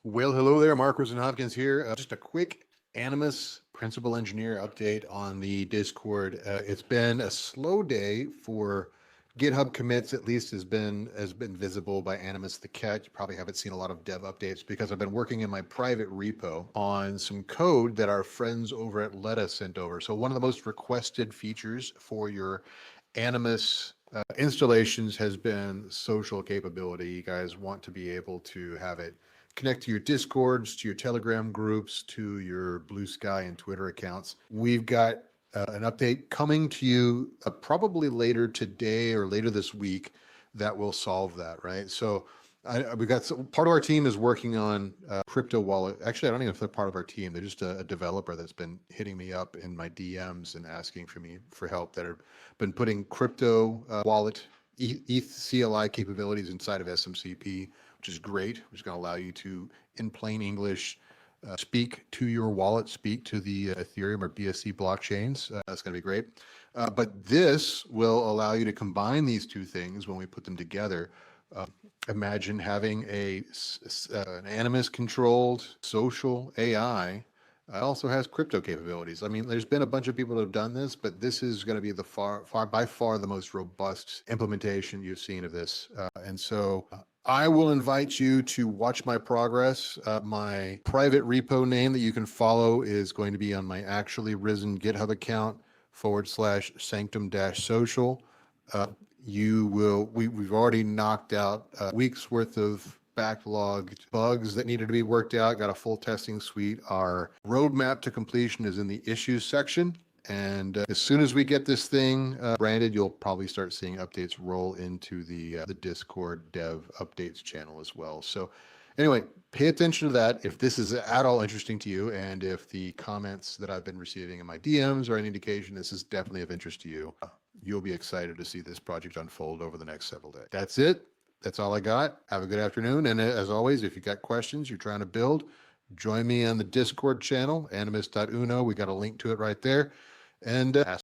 Well, hello there, Mark Rizzn Hopkins here. Just a quick Animus principal engineer update on the Discord. It's been a slow day for GitHub commits, at least has been visible by Animus the cat. You probably haven't seen a lot of dev updates because I've been working in my private repo on some code that our friends over at Letta sent over. So one of the most requested features for your Animus installations has been social capability. You guys want to be able to have it connect to your Discords, to your Telegram groups, to your Blue Sky and Twitter accounts. We've got an update coming to you probably later today or later this week that will solve that, right? So we got part of our team is working on crypto wallet. Actually, I don't even know if they're part of our team. They're just a developer that's been hitting me up in my DMs and asking for me for help that have been putting crypto wallet ETH CLI capabilities inside of SMCP, which is great, which is going to allow you to, in plain English, speak to your wallet, speak to the Ethereum or BSC blockchains. That's going to be great. But this will allow you to combine these two things when we put them together. Imagine having an Animus-controlled social AI. It also has crypto capabilities. I mean, there's been a bunch of people that have done this, but this is going to be by far the most robust implementation you've seen of this. And so I will invite you to watch my progress. My private repo name that you can follow is going to be on my actually Rizzn GitHub account /sanctum-social. We've already knocked out a week's worth of backlog bugs that needed to be worked out, got a full testing suite. Our roadmap to completion is in the issues section. And as soon as we get this thing branded, you'll probably start seeing updates roll into the Discord dev updates channel as well. So anyway, pay attention to that if this is at all interesting to you, and if the comments that I've been receiving in my DMs are any indication this is definitely of interest to you, you'll be excited to see this project unfold over the next several days. That's it. That's all I got. Have a good afternoon. And as always, if you got questions you're trying to build, join me on the Discord channel, animus.uno. We got a link to it right there. And ask